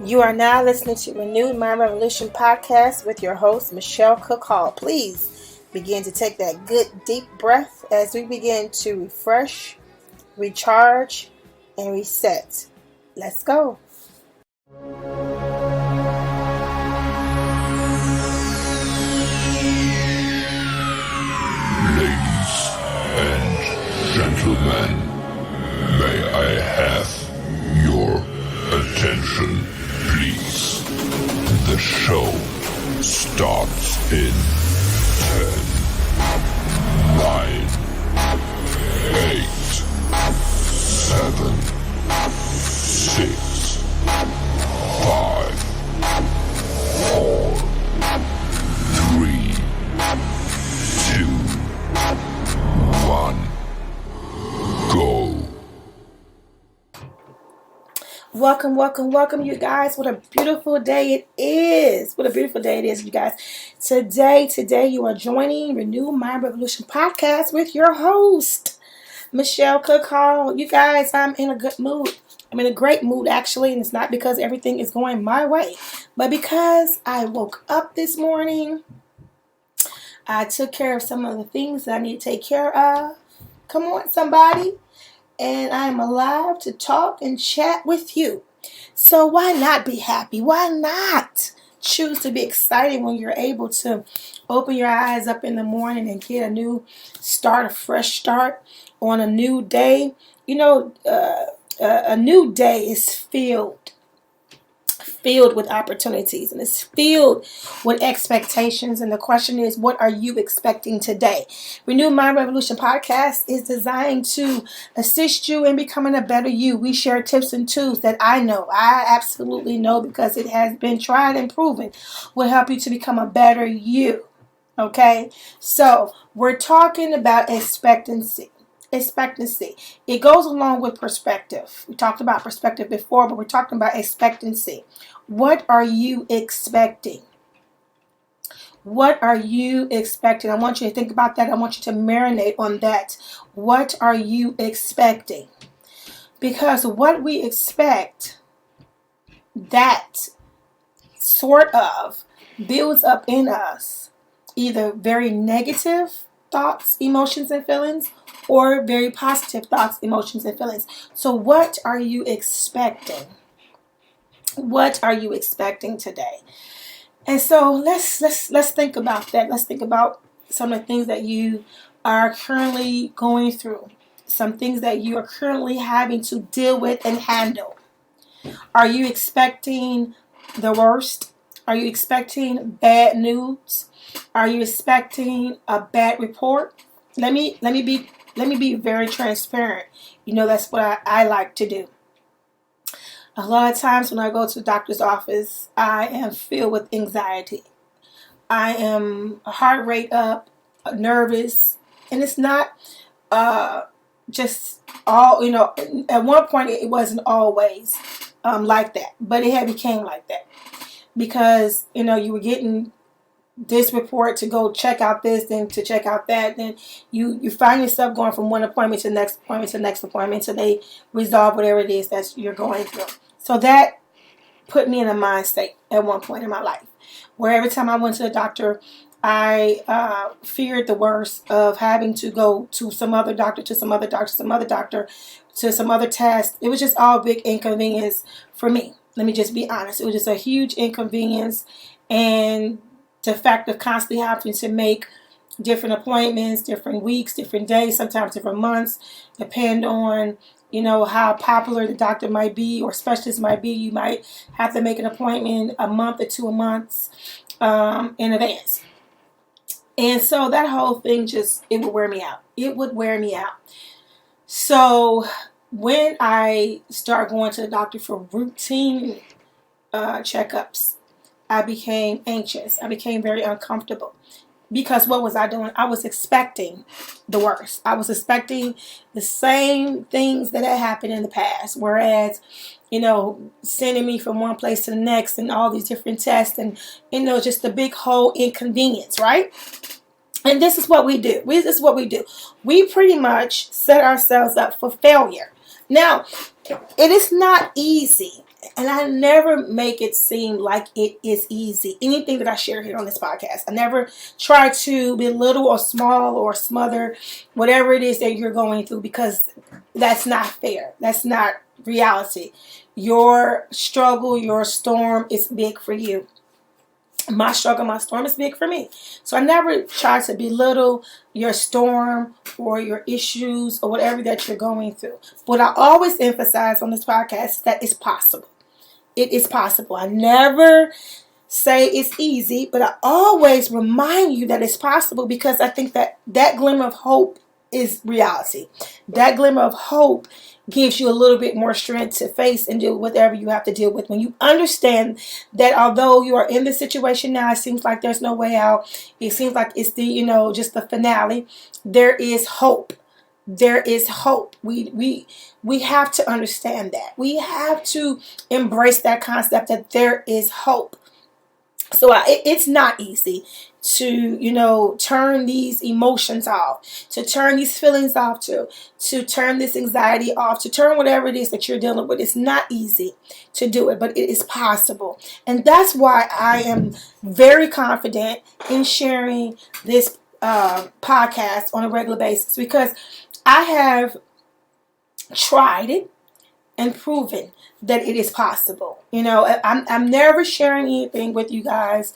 You are now listening to Renewed Mind Revolution podcast with your host, Michelle Cook Hall. Please begin to take that good deep breath as we begin to refresh, recharge, and reset. Let's go. Ladies and gentlemen, may I have your attention, please? The show starts in 10, 9, 8, 7, 6, 5, 4, 3, 2, 1, go. Welcome, you guys. What a beautiful day it is. You guys. Today you are joining Renew Mind Revolution podcast with your host, Michelle Cook Hall. You guys, I'm in a good mood. I'm in a great mood, actually, and it's not because everything is going my way, but because I woke up this morning. I took care of some of the things that I need to take care of. Come on, somebody. And I'm alive to talk and chat with you. So why not be happy? Why not choose to be excited when you're able to open your eyes up in the morning and get a new start, a fresh start on a new day? You know, a new day is filled with opportunities, and it's filled with expectations. And the question is, what are you expecting today? Renew Mind Revolution podcast is designed to assist you in becoming a better you. We share tips and tools that I absolutely know, because it has been tried and proven, will help you to become a better you. Okay, so we're talking about expectancy. It goes along with perspective. We talked about perspective before, but we're talking about expectancy. What are you expecting? What are you expecting? I want you to think about that. I want you to marinate on that. What are you expecting? Because what we expect, that sort of builds up in us either very negative thoughts, emotions, and feelings, or very positive thoughts, emotions, and feelings. So what are you expecting? What are you expecting today? And so let's think about that. Let's think about some of the things that you are currently going through, some things that you are currently having to deal with and handle. Are you expecting the worst? Are you expecting bad news? Are you expecting a bad report? Let me be very transparent. You know, that's what I like to do. A lot of times when I go to the doctor's office, I am filled with anxiety. I am heart rate up, nervous, and it's not just all, at one point it wasn't always like that, but it had became like that because, you were getting this report to go check out this, then to check out that, then you find yourself going from one appointment to the next appointment to the next appointment until they resolve whatever it is that you're going through. So that put me in a mind state at one point in my life, where every time I went to the doctor, I feared the worst of having to go to some other doctor, to some other test. It was just all big inconvenience for me. Let me just be honest. It was just a huge inconvenience, and the fact of constantly having to make different appointments, different weeks, different days, sometimes different months, depend on, how popular the doctor might be or specialist might be. You might have to make an appointment a month or 2 months in advance. And so that whole thing it would wear me out. It would wear me out. So when I start going to the doctor for routine checkups, I became anxious. I became very uncomfortable. Because what was I doing? I was expecting the worst. I was expecting the same things that had happened in the past. Whereas, sending me from one place to the next and all these different tests and, just the big whole inconvenience, right? And this is what we do. We pretty much set ourselves up for failure. Now, It is not easy. And I never make it seem like it is easy. Anything that I share here on this podcast, I never try to belittle or small or smother whatever it is that you're going through, because that's not fair. That's not reality. Your struggle, your storm is big for you. My struggle, my storm is big for me. So I never try to belittle your storm or your issues or whatever that you're going through. What I always emphasize on this podcast is that it's possible. It is possible. I never say it's easy, but I always remind you that it's possible, because I think that that glimmer of hope is reality. That glimmer of hope gives you a little bit more strength to face and deal with whatever you have to deal with. When you understand that although you are in this situation now, it seems like there's no way out. It seems like it's the, just the finale. There is hope. There is hope. We have to understand that. We have to embrace that concept that there is hope. So it's not easy to, turn these emotions off, to turn these feelings off, to turn this anxiety off, to turn whatever it is that you're dealing with. It's not easy to do it, but it is possible. And that's why I am very confident in sharing this podcast on a regular basis, because I have tried it and proven that it is possible. I'm never sharing anything with you guys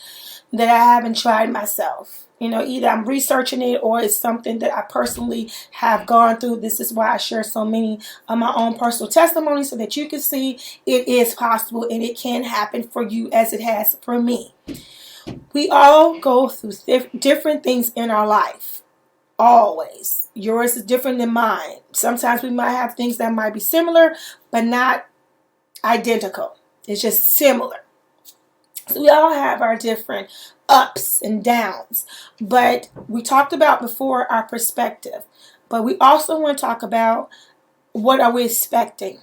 that I haven't tried myself. Either I'm researching it or it's something that I personally have gone through. This is why I share so many of my own personal testimonies, so that you can see it is possible and it can happen for you as it has for me. We all go through different things in our life. Always. Yours is different than mine. Sometimes we might have things that might be similar, but not identical. It's just similar. So we all have our different ups and downs. But we talked about before our perspective. But we also want to talk about, what are we expecting?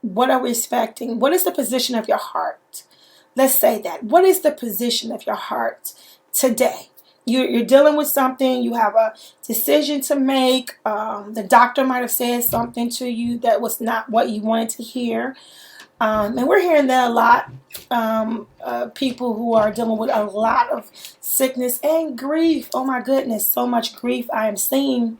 What are we expecting? What is the position of your heart? Let's say that. What is the position of your heart today? You're dealing with something. You have a decision to make. The doctor might have said something to you that was not what you wanted to hear. And we're hearing that a lot. People who are dealing with a lot of sickness and grief. Oh my goodness, so much grief I am seeing.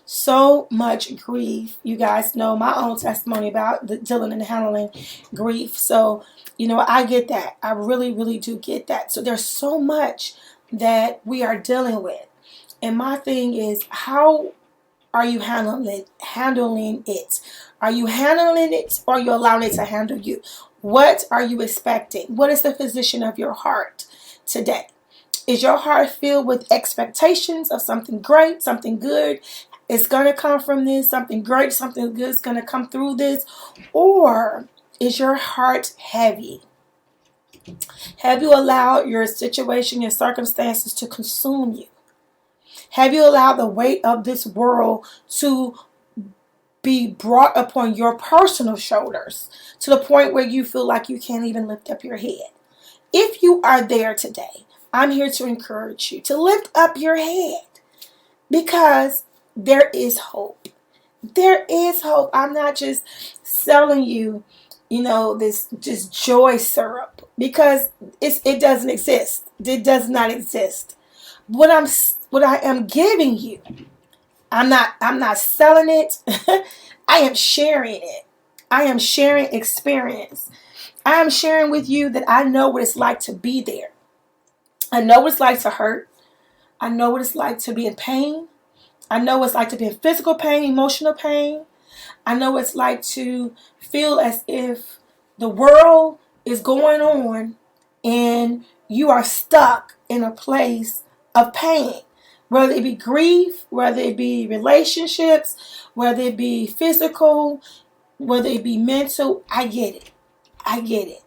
So much grief. You guys know my own testimony about dealing and handling grief. So, I get that. I really, really do get that. So there's so much that we are dealing with. And my thing is, how are you handling it? Are you handling it, or are you allowing it to handle you? What are you expecting? What is the position of your heart today? Is your heart filled with expectations of something great, something good? It's going to come from this, something great, something good is going to come through this? Or is your heart heavy? Have you allowed your situation, your circumstances to consume you? Have you allowed the weight of this world to be brought upon your personal shoulders to the point where you feel like you can't even lift up your head? If you are there today, I'm here to encourage you to lift up your head, because there is hope. There is hope. I'm not just selling you, this just joy syrup, because it doesn't exist. It does not exist. What I am giving you, I'm not selling it. I am sharing it. I am sharing experience. I am sharing with you that I know what it's like to be there. I know what it's like to hurt. I know what it's like to be in pain. I know what it's like to be in physical pain, emotional pain. I know what it's like to feel as if the world is going on and you are stuck in a place of pain. Whether it be grief, whether it be relationships, whether it be physical, whether it be mental, I get it. I get it.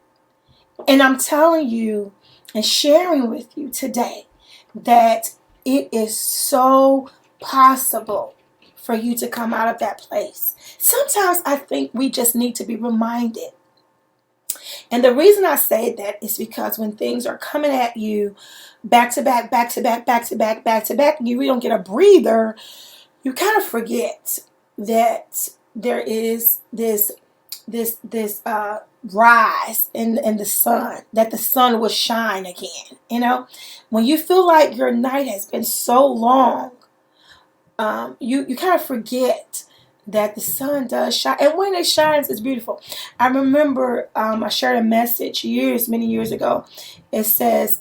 And I'm telling you and sharing with you today that it is so possible for you to come out of that place. Sometimes I think we just need to be reminded. And the reason I say that is because when things are coming at you back to back, back to back, back to back, back to back, and you really don't get a breather, you kind of forget that there is this rise in the sun, that the sun will shine again. When you feel like your night has been so long, you kind of forget that the sun does shine, and when it shines, it's beautiful. I remember I shared a message many years ago. It says,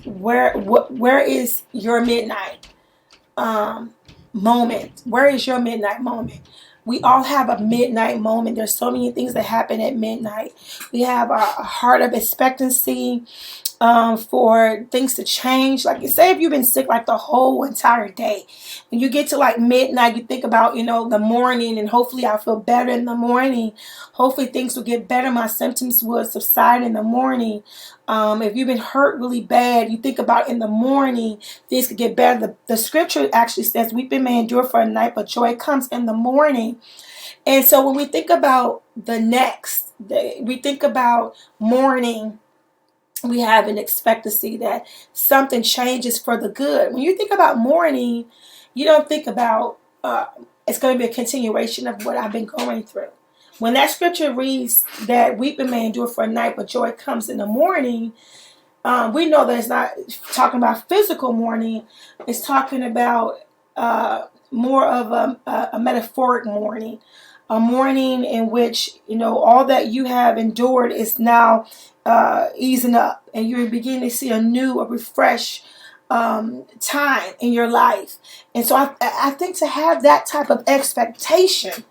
where is your midnight moment? Where is your midnight moment? We all have a midnight moment. There's so many things that happen at midnight. We have a heart of expectancy for things to change. Like, say if you've been sick like the whole entire day, when you get to like midnight, you think about, the morning, and hopefully I'll feel better in the morning. Hopefully things will get better. My symptoms will subside in the morning. If you've been hurt really bad, you think about in the morning, things could get better. The scripture actually says, weeping may endure for a night, but joy comes in the morning. And so when we think about the next day, we think about morning, we have an expectancy that something changes for the good. When you think about morning, you don't think about it's going to be a continuation of what I've been going through. When that scripture reads that weeping may endure for a night, but joy comes in the morning, we know that it's not talking about physical mourning. It's talking about more of a metaphoric mourning, a mourning in which, all that you have endured is now easing up, and you're beginning to see a refreshed time in your life. And so I think to have that type of expectation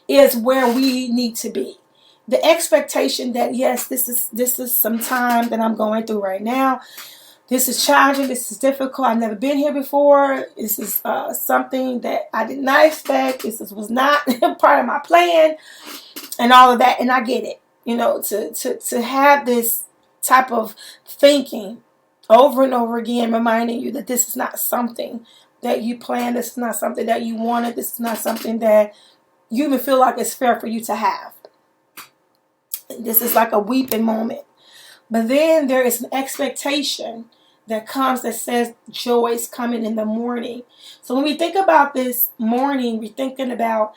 is where we need to be. The expectation that, yes, this is some time that I'm going through right now. This is challenging. This is difficult. I've never been here before. This is something that I did not expect. This was not part of my plan, and all of that. And I get it. To have this type of thinking over and over again, reminding you that this is not something that you planned. This is not something that you wanted. This is not something that you even feel like it's fair for you to have. This is like a weeping moment. But then there is an expectation that comes that says joy is coming in the morning. So when we think about this morning, we're thinking about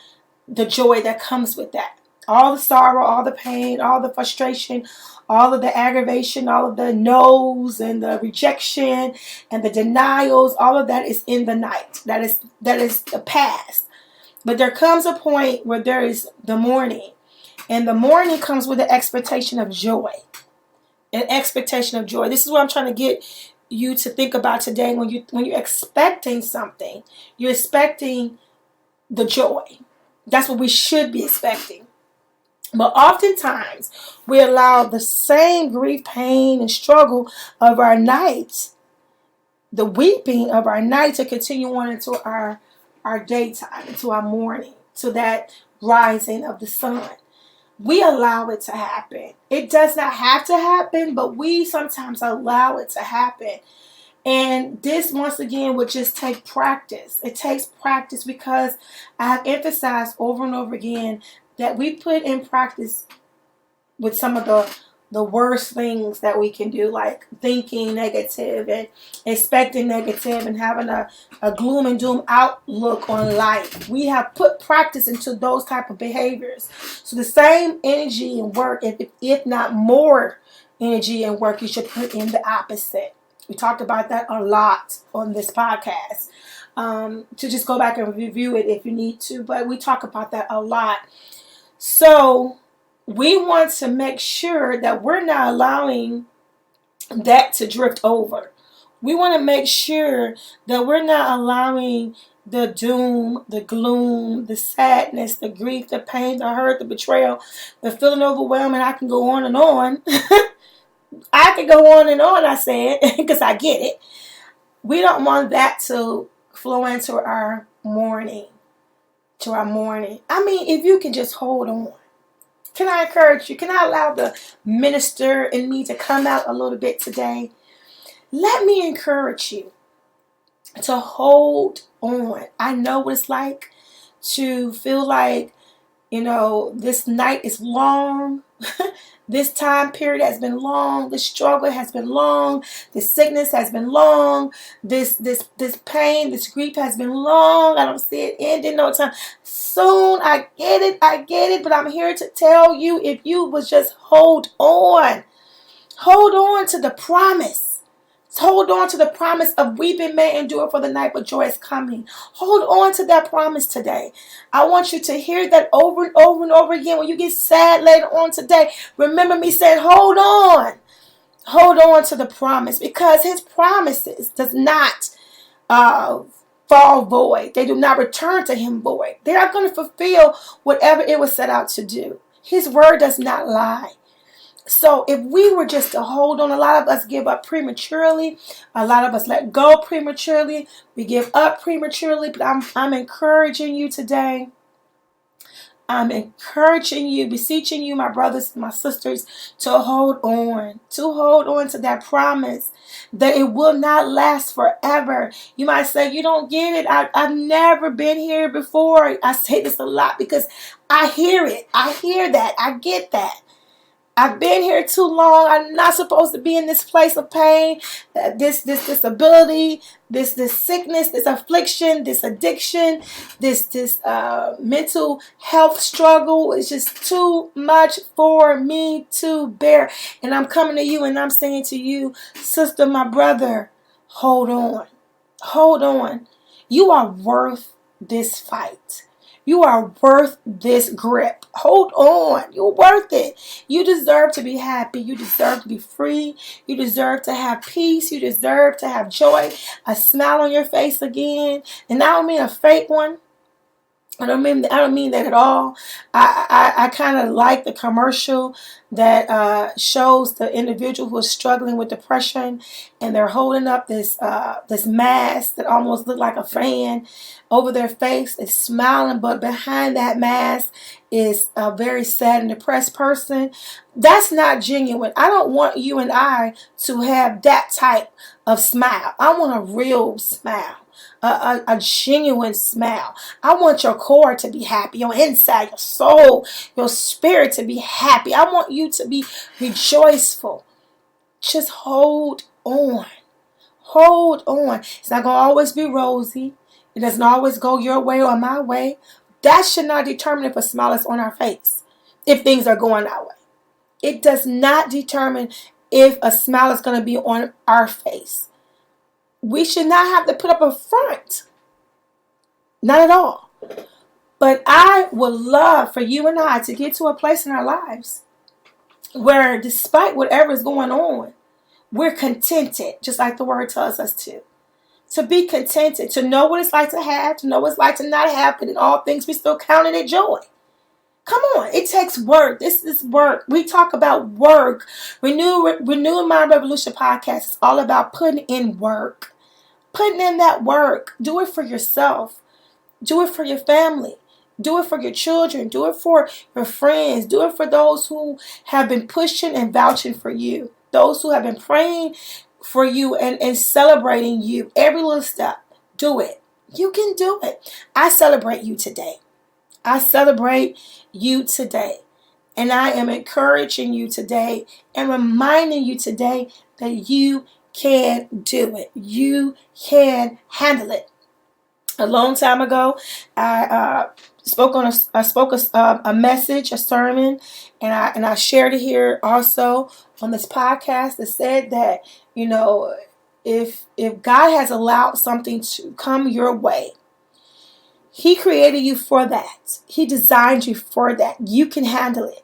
the joy that comes with that. All the sorrow, all the pain, all the frustration, all of the aggravation, all of the no's and the rejection and the denials, all of that is in the night. That is the past. But there comes a point where there is the morning. And the morning comes with an expectation of joy. An expectation of joy. This is what I'm trying to get you to think about today. When you're expecting something, you're expecting the joy. That's what we should be expecting. But oftentimes, we allow the same grief, pain, and struggle of our night, the weeping of our night, to continue on into our daytime, into our morning, to that rising of the sun. We allow it to happen. It does not have to happen, but we sometimes allow it to happen. And this, once again, would just take practice. It takes practice, because I have emphasized over and over again that we put in practice with some of the worst things that we can do, like thinking negative and expecting negative and having a gloom and doom outlook on life. We have put practice into those type of behaviors. So the same energy and work, if not more energy and work, you should put in the opposite. We talked about that a lot on this podcast. To just go back and review it if you need to, but we talk about that a lot. So we want to make sure that we're not allowing that to drift over. We want to make sure that we're not allowing the doom, the gloom, the sadness, the grief, the pain, the hurt, the betrayal, the feeling overwhelming. I can go on and on. I can go on and on, I said, because I get it. We don't want that to flow into our morning. I mean, if you can just hold on. Can I encourage you? Can I allow the minister in me to come out a little bit today? Let me encourage you to hold on. I know what it's like to feel like This night is long. This time period has been long. This struggle has been long. This sickness has been long. This pain, this grief has been long. I don't see it ending no time soon. I get it. But I'm here to tell you, if you would just hold on to the promise. Hold on to the promise of weeping may endure for the night, but joy is coming. Hold on to that promise today. I want you to hear that over and over and over again. When you get sad later on today, remember me saying, hold on. Hold on to the promise, because his promises does not fall void. They do not return to him void. They are going to fulfill whatever it was set out to do. His word does not lie. So if we were just to hold on, a lot of us give up prematurely. A lot of us let go prematurely. We give up prematurely. But I'm encouraging you today. I'm encouraging you, beseeching you, my brothers and my sisters, to hold on to that promise that it will not last forever. You might say, you don't get it. I've never been here before. I say this a lot because I hear it. I hear that. I get that. I've been here too long. I'm not supposed to be in this place of pain, this disability, this sickness, this affliction, this addiction, this mental health struggle. It's just too much for me to bear. And I'm coming to you and I'm saying to you, sister, my brother, hold on. Hold on. You are worth this fight. You are worth this grip. Hold on. You're worth it. You deserve to be happy. You deserve to be free. You deserve to have peace. You deserve to have joy, a smile on your face again. And I don't mean a fake one. I don't mean that at all. I kind of like the commercial that shows the individual who is struggling with depression, and they're holding up this mask that almost looked like a fan over their face. They're smiling, but behind that mask is a very sad and depressed person. That's not genuine. I don't want you and I to have that type of smile. I want a real smile. A genuine smile. I want your core to be happy, your inside, your soul, your spirit to be happy. I want you to be rejoiceful. Just hold on. Hold on. It's not going to always be rosy. It doesn't always go your way or my way. That should not determine if a smile is on our face, if things are going our way. It does not determine if a smile is going to be on our face. We should not have to put up a front. Not at all. But I would love for you and I to get to a place in our lives where, despite whatever is going on, we're contented, just like the word tells us to. To be contented, to know what it's like to have, to know what it's like to not have, but in all things we still count it joy. Come on, it takes work. This is work. We talk about work. Renewing My Revolution podcast is all about putting in work. Putting in that work. Do it for yourself. Do it for your family. Do it for your children. Do it for your friends. Do it for those who have been pushing and vouching for you. Those who have been praying for you and celebrating you. Every little step. Do it. You can do it. I celebrate you today. I celebrate you today. And I am encouraging you today and reminding you today that you can do it. You can handle it. A long time ago, I spoke a message, a sermon, and I shared it here also on this podcast that said that, if God has allowed something to come your way, He created you for that. He designed you for that. You can handle it.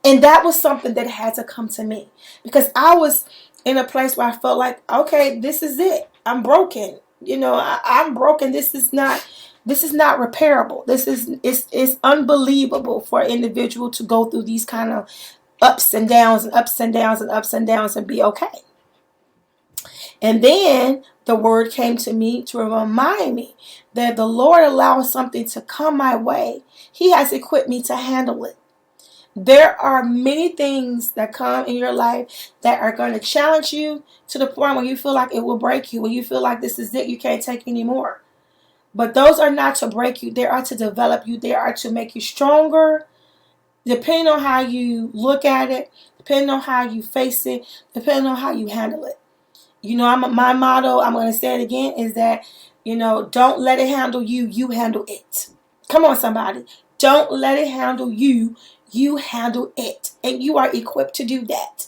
And that was something that had to come to me, because I was in a place where I felt like, okay, this is it. I'm broken. I'm broken. This is not repairable. It's unbelievable for an individual to go through these kind of ups and downs and ups and downs and ups and downs and be okay. And then the word came to me to remind me that the Lord allows something to come my way. He has equipped me to handle it. There are many things that come in your life that are going to challenge you to the point where you feel like it will break you, when you feel like this is it, you can't take anymore. But those are not to break you. They are to develop you. They are to make you stronger, depending on how you look at it, depending on how you face it, depending on how you handle it. My motto, I'm going to say it again, is that, don't let it handle you, you handle it. Come on, somebody. Don't let it handle you, you handle it. And you are equipped to do that.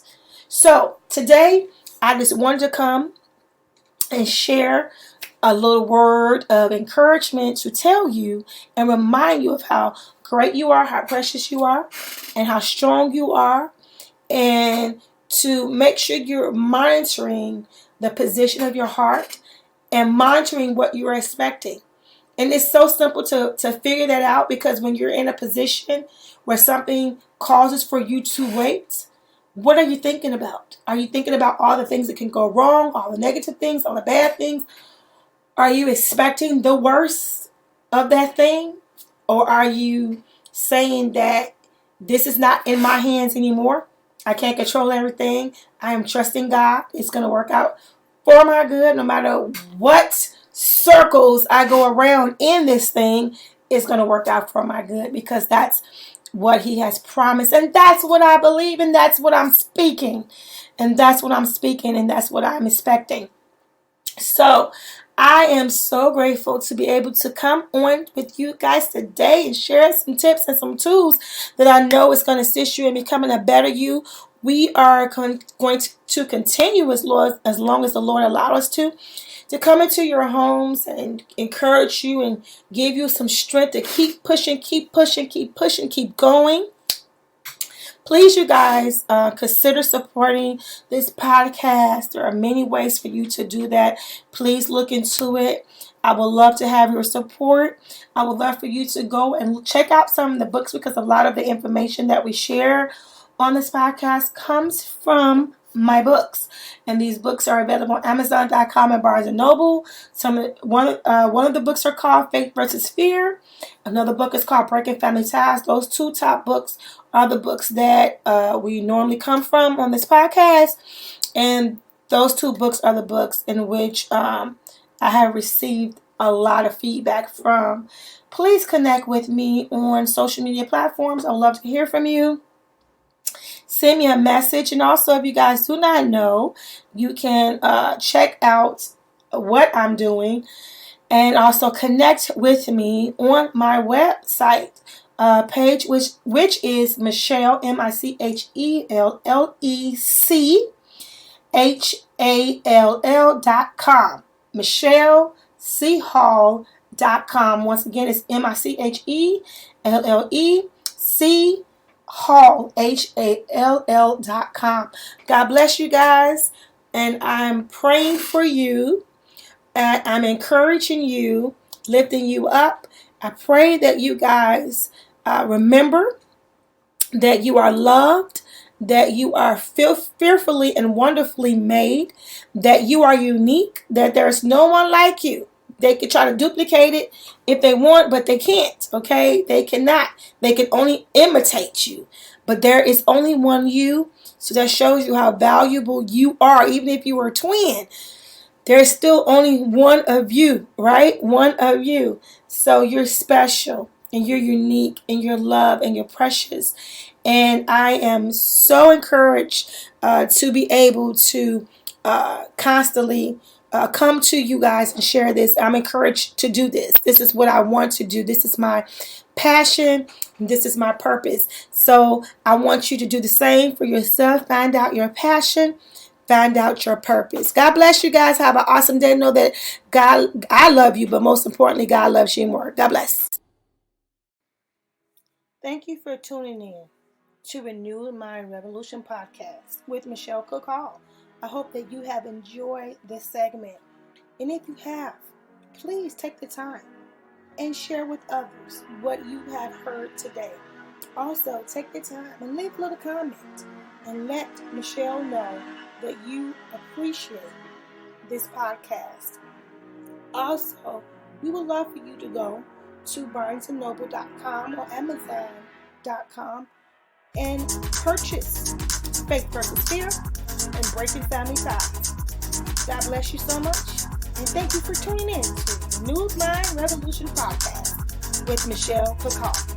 So, today, I just wanted to come and share a little word of encouragement to tell you and remind you of how great you are, how precious you are, and how strong you are, and to make sure you're monitoring the position of your heart and monitoring what you're expecting. And it's so simple to figure that out, because when you're in a position where something causes for you to wait, what are you thinking about? Are you thinking about all the things that can go wrong, all the negative things, all the bad things? Are you expecting the worst of that thing? Or are you saying that this is not in my hands anymore? I can't control everything. I am trusting God. It's going to work out for my good. No matter what circles I go around in this thing, it's going to work out for my good, because that's what He has promised. And that's what I believe, and that's what I'm speaking. And that's what I'm speaking, and that's what I'm expecting. So I am so grateful to be able to come on with you guys today and share some tips and some tools that I know is going to assist you in becoming a better you. We are going to continue as long as the Lord allows us to come into your homes and encourage you and give you some strength to keep pushing, keep going. Please, you guys, consider supporting this podcast. There are many ways for you to do that. Please look into it. I would love to have your support. I would love for you to go and check out some of the books, because a lot of the information that we share on this podcast comes from my books. And these books are available on Amazon.com and Barnes & Noble. One of the books are called Faith versus Fear. Another book is called Breaking Family Ties. Those two top books are the books that we normally come from on this podcast. And those two books are the books in which I have received a lot of feedback from. Please connect with me on social media platforms. I would love to hear from you. Send me a message. And also, if you guys do not know, you can check out what I'm doing and also connect with me on my website page, which is Michelle, MichhelleChellHall.com. MichelleChall.com. Once again, it's MichellEC Hall, HALL.com. God bless you guys, and I'm praying for you. I'm encouraging you, lifting you up. I pray that you guys remember that you are loved, that you are fearfully and wonderfully made, that you are unique, that there's no one like you. They could try to duplicate it if they want, but they can't, okay? They cannot. They can only imitate you. But there is only one you, so that shows you how valuable you are. Even if you were a twin, there's still only one of you, right? One of you. So you're special, and you're unique, and you're loved, and you're precious. And I am so encouraged to be able to constantly come to you guys and share this. I'm encouraged to do this. This is what I want to do. This is my passion. This is my purpose. So I want you to do the same for yourself. Find out your passion. Find out your purpose. God bless you guys. Have an awesome day. Know that I love you, but most importantly, God loves you more. God bless. Thank you for tuning in to Renew Mind Revolution podcast with Michelle Cook Hall. I hope that you have enjoyed this segment. And if you have, please take the time and share with others what you have heard today. Also, take the time and leave a little comment and let Michelle know that you appreciate this podcast. Also, we would love for you to go to BarnesandNoble.com or Amazon.com and purchase Faith versus Fear and Breaking Family Ties. God bless you so much, and thank you for tuning in to Renew Mind Revolution Podcast with Michelle Picard.